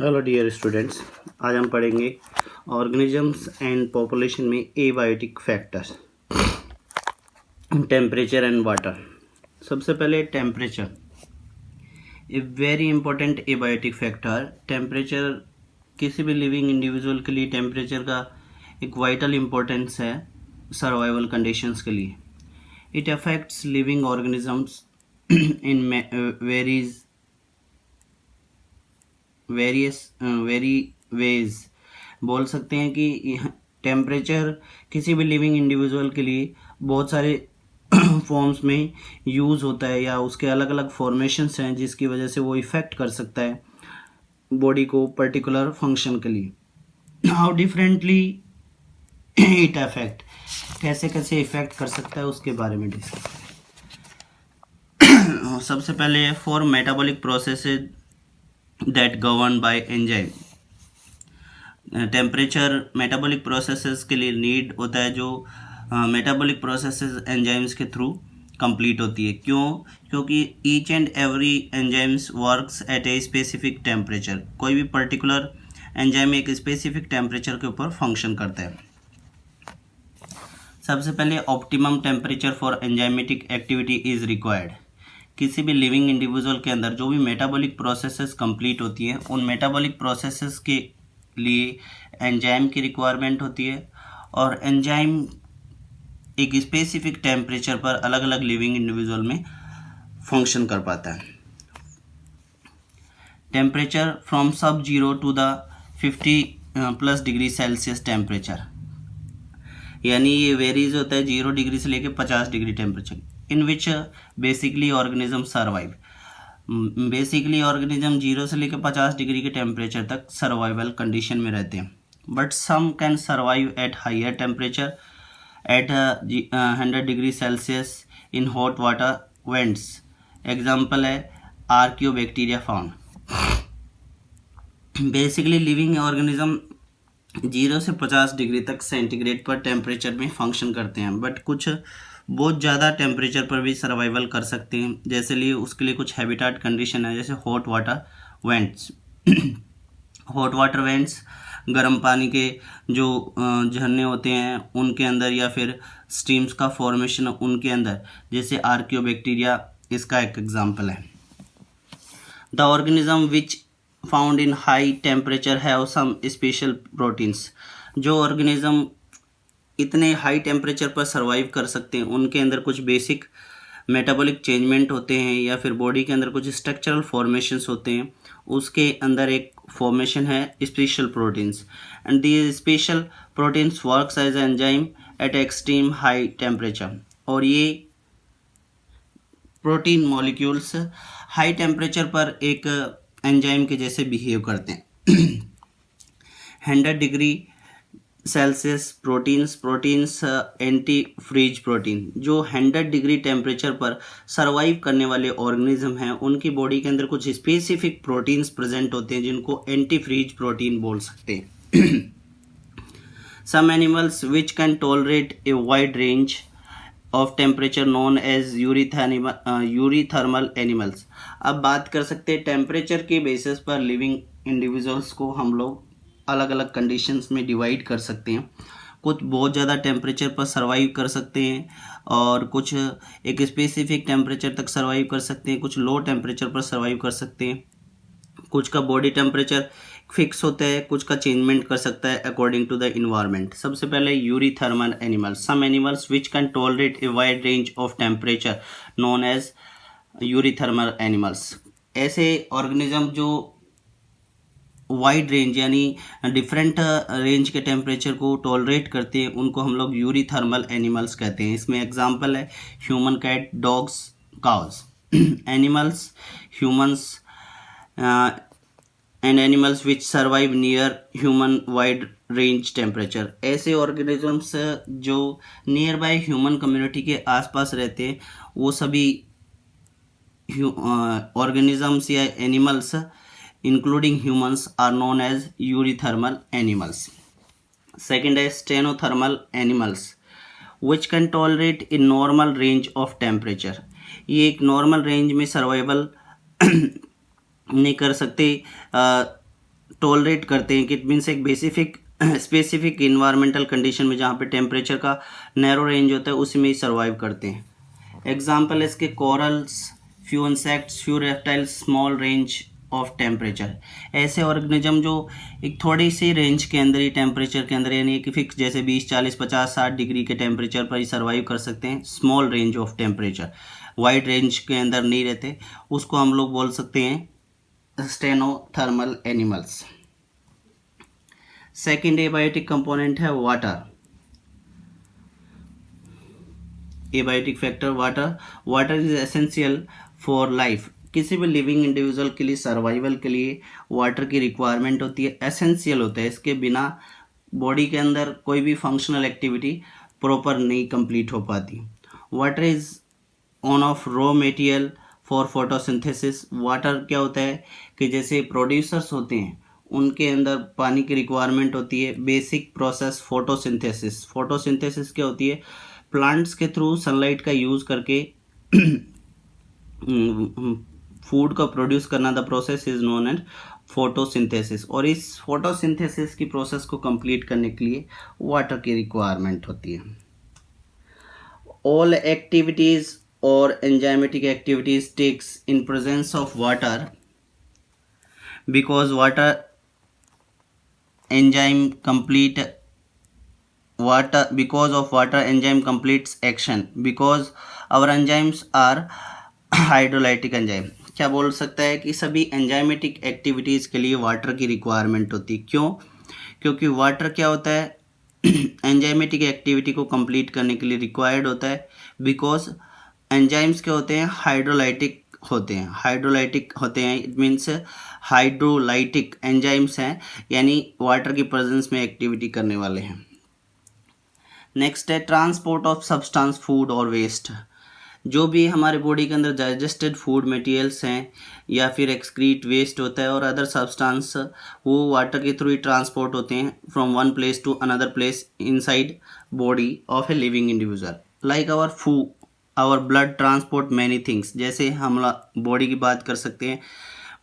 Hello dear students, आज हम पढ़ेंगे ऑर्गेनिजम्स एंड पॉपुलेशन में abiotic factors, temperature and water. सबसे पहले temperature, a very important abiotic factor. Temperature किसी भी लिविंग इंडिविजुअल के लिए टेम्परेचर का एक वाइटल इम्पोर्टेंस है सर्वाइवल कंडीशंस के लिए। It affects living organisms in very ways. बोल सकते हैं कि टेम्परेचर किसी भी लिविंग इंडिविजुअल के लिए बहुत सारे फॉर्म्स में यूज़ होता है या उसके अलग अलग फॉर्मेशंस हैं जिसकी वजह से वो इफ़ेक्ट कर सकता है बॉडी को पर्टिकुलर फंक्शन के लिए। हाउ डिफरेंटली इट अफेक्ट, कैसे कैसे इफ़ेक्ट कर सकता है उसके बारे में डिस्कस। सबसे पहले for metabolic processes that govern by enzyme. Temperature metabolic processes के लिए नीड होता है जो मेटाबॉलिक प्रोसेसेस एंजाइम्स के थ्रू कंप्लीट होती है। क्योंकि each and every enzymes works at a specific temperature. कोई भी पर्टिकुलर एंजाइम एक स्पेसिफिक टेम्परेचर के ऊपर फंक्शन करता है। सबसे पहले optimum temperature for enzymatic activity is required. किसी भी लिविंग इंडिविजुअल के अंदर जो भी मेटाबॉलिक प्रोसेसेस कंप्लीट होती है उन मेटाबॉलिक प्रोसेसेस के लिए एंजाइम की रिक्वायरमेंट होती है और एंजाइम एक स्पेसिफिक टेम्परेचर पर अलग अलग लिविंग इंडिविजुअल में फंक्शन कर पाता है। Temperature from sub zero to the 50+ degree Celsius temperature, यानी ये वेरीज होता है 0 डिग्री से लेकर 50 degree temperature, in which basically organism survive. Basically organism 0 से लेकर 50 डिग्री के टेम्परेचर तक सर्वाइवल कंडीशन में रहते हैं, but some can survive at higher temperature at 100 degree Celsius in hot water vents. Example है archaebacteria found. Basically living organism 0 से 50 degree तक सेंटीग्रेड पर टेम्परेचर में फंक्शन करते हैं, बट कुछ बहुत ज़्यादा टेम्परेचर पर भी सर्वाइवल कर सकते हैं। जैसे लिए उसके लिए कुछ हैबिटेट कंडीशन है, जैसे hot water vents. Hot water vents गर्म पानी के जो झरने होते हैं उनके अंदर या फिर स्ट्रीम्स का फॉर्मेशन उनके अंदर, जैसे आर्कियोबैक्टीरिया इसका एक एग्जाम्पल है। The organism which found in high temperature have some special proteins. जो ऑर्गेनिज्म इतने हाई टेम्परेचर पर सर्वाइव कर सकते हैं उनके अंदर कुछ बेसिक मेटाबॉलिक चेंजमेंट होते हैं या फिर बॉडी के अंदर कुछ स्ट्रक्चरल फॉर्मेशंस होते हैं। उसके अंदर एक फॉर्मेशन है special proteins, and these special proteins works as enzyme at extreme high temperature. और ये प्रोटीन मॉलिक्यूल्स हाई टेम्परेचर पर एक एंजाइम के जैसे बिहेव करते हैं। 100 degree Celsius proteins anti freeze protein, जो 100 डिग्री टेम्परेचर पर सर्वाइव करने वाले ऑर्गेनिज्म हैं उनकी बॉडी के अंदर कुछ स्पेसिफिक प्रोटीन्स प्रेजेंट होते हैं जिनको एंटी फ्रीज प्रोटीन बोल सकते हैं। Some animals which can tolerate a wide range of temperature known as eurythermal animals. अब बात कर सकते हैं टेम्परेचर के बेसिस पर लिविंग इंडिविजुअल्स को हम लोग अलग अलग कंडीशंस में डिवाइड कर सकते हैं। कुछ बहुत ज़्यादा टेम्परेचर पर सर्वाइव कर सकते हैं और कुछ एक स्पेसिफिक टेम्परेचर तक सर्वाइव कर सकते हैं, कुछ लो टेम्परेचर पर सर्वाइव कर सकते हैं। कुछ का बॉडी टेम्परेचर फिक्स होता है, कुछ का चेंजमेंट कर सकता है अकॉर्डिंग टू द इन्वायरमेंट। सबसे पहले eurythermal animals. Some animals which can tolerate a wide range of temperature known as eurythermal animals. ऐसे ऑर्गेनिज्म जो वाइड रेंज यानी डिफरेंट रेंज के टेम्परेचर को टॉलरेट करते हैं उनको हम लोग यूरीथर्मल एनिमल्स कहते हैं। इसमें एग्जांपल है human cat, dogs, cows. Animals humans and animals which survive near human wide range temperature. ऐसे ऑर्गेनिजम्स जो नियर बाय ह्यूमन कम्युनिटी के आसपास रहते हैं वो सभी ऑर्गेनिजम्स या animals including humans are known as eurythermal animals. Second is stenothermal animals which can tolerate a normal range of temperature. ये एक नॉर्मल रेंज में सर्वाइवल नहीं कर सकते टॉलरेट करते हैं, कि इट मीन्स एक स्पेसिफिक इन्वायरमेंटल कंडीशन में जहाँ पे टेम्परेचर का नैरो रेंज होता है उसी में ही सर्वाइव करते हैं। एग्जाम्पल है इसके corals, few insects, few reptiles, small range of temperature. ऐसे ऑर्गेनिज्म जो एक थोड़ी सी रेंज के अंदर ही, टेम्परेचर के अंदर, यानी कि फिक्स जैसे 20, 40, 50, 60 डिग्री के टेम्परेचर पर ही सर्वाइव कर सकते हैं, small range of temperature, wide range के अंदर नहीं रहते, उसको हम लोग बोल सकते हैं stenothermal animals. Second abiotic component है water. Abiotic factor water. Water is essential for life. किसी भी लिविंग इंडिविजुअल के लिए सर्वाइवल के लिए वाटर की रिक्वायरमेंट होती है, एसेंशियल होता है। इसके बिना बॉडी के अंदर कोई भी फंक्शनल एक्टिविटी प्रॉपर नहीं कंप्लीट हो पाती। Water is on off raw material for photosynthesis. Water क्या होता है कि जैसे प्रोड्यूसर्स होते हैं उनके अंदर पानी की रिक्वायरमेंट होती है। Basic process photosynthesis. फोटोसिंथेसिस क्या होती है? प्लांट्स के थ्रू सनलाइट का यूज़ करके फूड का प्रोड्यूस करना, the process is known as photosynthesis. और इस फोटोसिंथेसिस की प्रोसेस को कंप्लीट करने के लिए वाटर की रिक्वायरमेंट होती है। ऑल एक्टिविटीज और enzymatic activities takes in presence of water, because water enzyme complete water because of water enzyme completes action, because our enzymes are hydrolytic enzyme. क्या बोल सकता है कि सभी एंजाइमेटिक एक्टिविटीज़ के लिए वाटर की रिक्वायरमेंट होती है। क्यों? क्योंकि वाटर क्या होता है एंजाइमेटिक एक्टिविटी को कंप्लीट करने के लिए रिक्वायर्ड होता है। बिकॉज एंजाइम्स क्या होते हैं? हाइड्रोलाइटिक होते हैं। हाइड्रोलाइटिक होते हैं, इट मीन्स हाइड्रोलाइटिक एंजाइम्स हैं, यानी वाटर की प्रेजेंस में एक्टिविटी करने वाले हैं। नेक्स्ट है ट्रांसपोर्ट ऑफ सब्सटेंस, फूड और वेस्ट। जो भी हमारे बॉडी के अंदर डाइजेस्टेड फूड मटेरियल्स हैं या फिर एक्सक्रीट वेस्ट होता है और अदर सब्सटेंस, वो वाटर के थ्रू ही ट्रांसपोर्ट होते हैं from one place to another place inside body of a living individual. Like our blood transport many things. जैसे हम बॉडी की बात कर सकते हैं,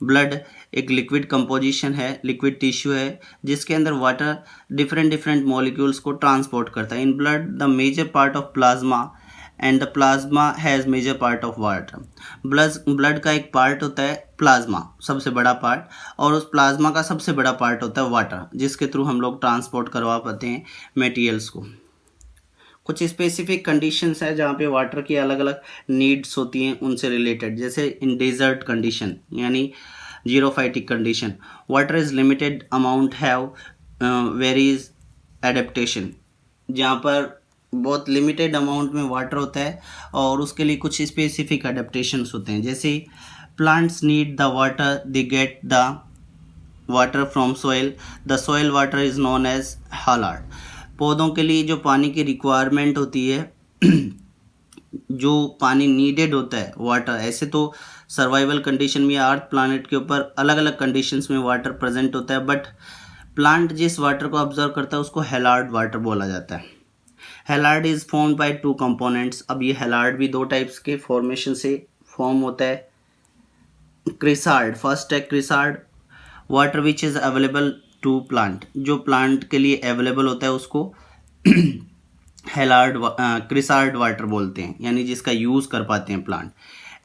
ब्लड एक लिक्विड कंपोजिशन है, लिक्विड टिश्यू है, जिसके अंदर वाटर डिफरेंट मॉलिक्यूल्स को ट्रांसपोर्ट करता है। In blood the major part of plasma and the plasma has major part of water. Blood का एक पार्ट होता है प्लाज्मा, सबसे बड़ा पार्ट, और उस प्लाज्मा का सबसे बड़ा पार्ट होता है वाटर, जिसके थ्रू हम लोग ट्रांसपोर्ट करवा पाते हैं मटेरियल्स को। कुछ स्पेसिफिक कंडीशंस है जहाँ पे वाटर की अलग अलग नीड्स होती हैं उनसे रिलेटेड। जैसे इन डेजर्ट कंडीशन यानी xerophytic condition, water is limited amount have varies adaptation. जहाँ पर बहुत लिमिटेड अमाउंट में वाटर होता है और उसके लिए कुछ स्पेसिफिक एडेप्टेशंस होते हैं। जैसे plants need the water, they get the water from soil, the soil water is known as holard. पौधों के लिए जो पानी की रिक्वायरमेंट होती है जो पानी नीडेड होता है वाटर, ऐसे तो सर्वाइवल कंडीशन में अर्थ प्लानट के ऊपर अलग अलग कंडीशंस में वाटर प्रेजेंट होता है, बट प्लांट जिस वाटर को ऑब्जर्व करता है उसको हैलार्ड वाटर बोला जाता है। Holard is formed by two components. अब ये हैलार्ड भी दो टाइप्स के फॉर्मेशन से फॉर्म होता है। क्रिसार्ड, फर्स्ट है chresard, water which is available to plant, जो प्लांट के लिए अवेलेबल होता है उसको हैलार्ड क्रिसार्ड वाटर बोलते हैं, यानी जिसका यूज़ कर पाते हैं plant.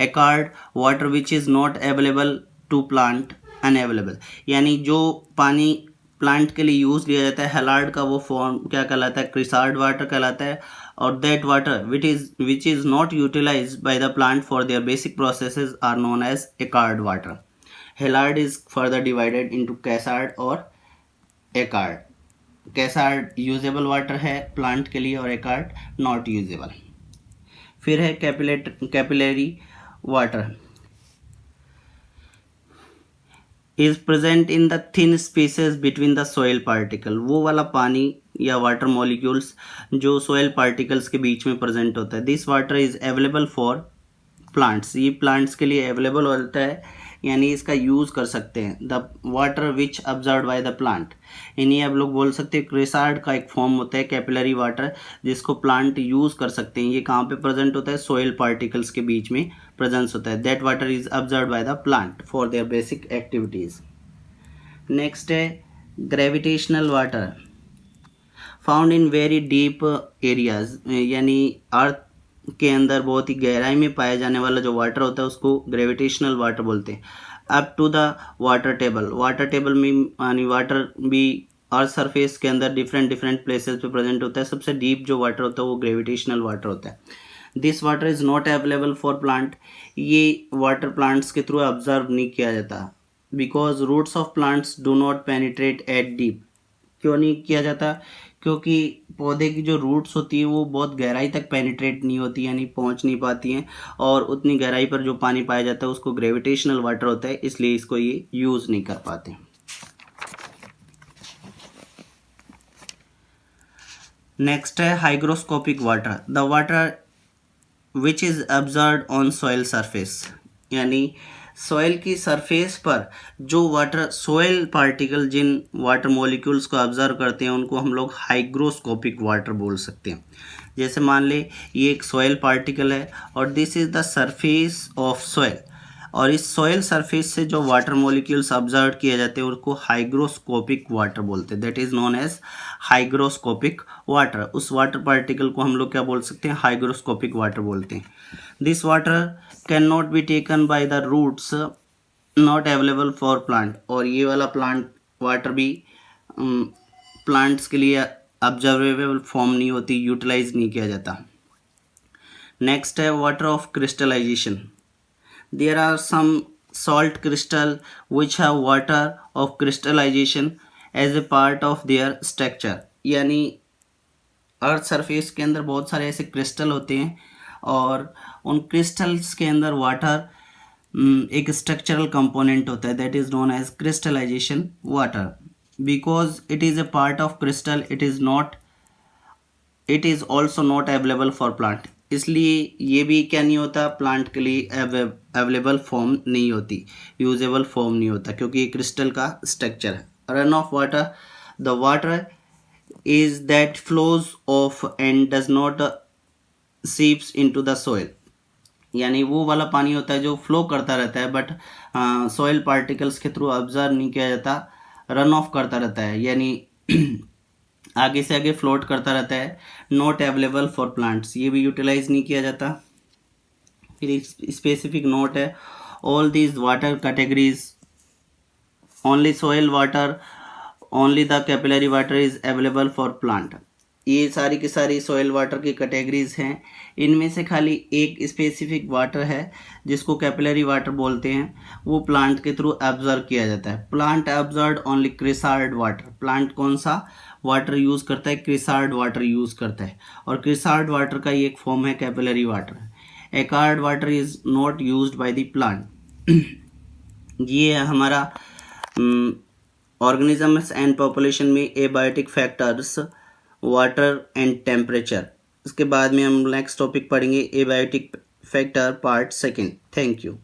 Acquired, water which is not available to plant, unavailable, यानी जो पानी प्लांट के लिए यूज़ लिया जाता है हैलार्ड का वो फॉर्म क्या कहलाता है? क्रिसार्ड वाटर कहलाता है। और that water which is not utilize by the plant for their basic processes are known as echard water. Holard is further divided into chresard और एक्वार्ड। कैसार्ड यूजेबल वाटर है plant के लिए और echard not usable. फिर है capillary water, is present in the thin spaces between the soil particle. वो वाला पानी या वाटर मॉलिक्यूल्स जो सोयल पार्टिकल्स के बीच में प्रेजेंट होता है। This water is available for plants, ये प्लांट्स के लिए अवेलेबल होता है, यानी इसका यूज़ कर सकते हैं। The water which observed by the plant, इन्हीं आप लोग बोल सकते हैं क्रिसार्ड का एक फॉर्म होता है कैपिलरी वाटर, जिसको प्लांट यूज़ कर सकते हैं। ये कहाँ पे प्रेजेंट होता है? सोयल पार्टिकल्स के बीच में प्रेजेंस होता है। That water is observed by the plant for their basic activities. Next है gravitational water, found in very deep areas, यानी अर्थ के अंदर बहुत ही गहराई में पाया जाने वाला जो वाटर होता है उसको ग्रेविटेशनल वाटर बोलते हैं। Up to the water table, water table में यानी वाटर भी अर्थ सरफेस के अंदर डिफरेंट डिफरेंट प्लेसेस पे प्रेजेंट होता है। सबसे डीप जो वाटर होता है वो ग्रेविटेशनल वाटर होता है। This water is not available for plant, ये वाटर प्लांट्स के थ्रू ऑब्जर्व नहीं किया जाता। Because roots of plants do not penetrate at deep, क्यों नहीं किया जाता? क्योंकि पौधे की जो रूट्स होती है वो बहुत गहराई तक पेनिट्रेट नहीं होती, यानी पहुंच नहीं पाती हैं, और उतनी गहराई पर जो पानी पाया जाता है उसको ग्रेविटेशनल वाटर होता है, इसलिए इसको ये यूज़ नहीं कर पाते। नेक्स्ट है hygroscopic water, the water which is observed on soil surface, यानी सॉइल की सरफेस पर जो वाटर सॉइल पार्टिकल जिन वाटर मॉलिक्यूल्स को ऑब्जर्व करते हैं उनको हम लोग हाइग्रोस्कोपिक वाटर बोल सकते हैं। जैसे मान ले ये एक सॉइल पार्टिकल है और this is the surface of soil, और इस सॉइल सरफेस से जो वाटर मॉलिक्यूल्स ऑब्जर्व किए जाते हैं उनको हाइग्रोस्कोपिक वाटर बोलते हैं। That is known as hygroscopic water. उस वाटर पार्टिकल को हम लोग क्या बोल सकते हैं? हाइग्रोस्कोपिक वाटर बोलते हैं। This water can not be taken by the roots, not available for plant, और ये वाला प्लांट वाटर भी प्लांट्स के लिए ऑब्जर्वेबल फॉर्म नहीं होती, यूटिलाइज नहीं किया जाता। नेक्स्ट है water of crystallization, there are some salt crystal which have water of crystallization as a part of their structure, यानी अर्थ सरफेस के अंदर बहुत सारे ऐसे क्रिस्टल होते हैं और उन क्रिस्टल्स के अंदर वाटर एक स्ट्रक्चरल कंपोनेंट होता है, that is known as crystallization water. Because it is a part of crystal, it is also not available for plant, इसलिए ये भी क्या नहीं होता? प्लांट के लिए अवेलेबल फॉर्म नहीं होती, यूजेबल फॉर्म नहीं होता, क्योंकि ये क्रिस्टल का स्ट्रक्चर है। Run off water, the water is that flows off and does not seeps into the soil, यानी वो वाला पानी होता है जो फ्लो करता रहता है बट सॉइल पार्टिकल्स के थ्रू ऑब्जर्व नहीं किया जाता, रन ऑफ करता रहता है, यानी आगे से आगे फ्लोट करता रहता है। नॉट अवेलेबल फॉर प्लांट्स, ये भी यूटिलाइज नहीं किया जाता। फिर स्पेसिफिक नोट है, all these water categories, only soil water, only the capillary water is available for plant. ये सारी की सारी सॉइल वाटर की कैटेगरीज हैं, इनमें से खाली एक स्पेसिफिक वाटर है जिसको कैपिलरी वाटर बोलते हैं, वो प्लांट के थ्रू ऑब्जर्व किया जाता है। Plant observe only chresard water, plant कौन सा वाटर यूज़ करता है? क्रिसार्ड वाटर यूज़ करता है, और क्रिसार्ड वाटर का ही एक फॉर्म है capillary water. Echard water is not used by the plant. ये है हमारा ऑर्गेनिजम्स एंड पॉपुलेशन में abiotic factors, water and temperature. इसके बाद में हम नेक्स्ट टॉपिक पढ़ेंगे abiotic factor part second. Thank you.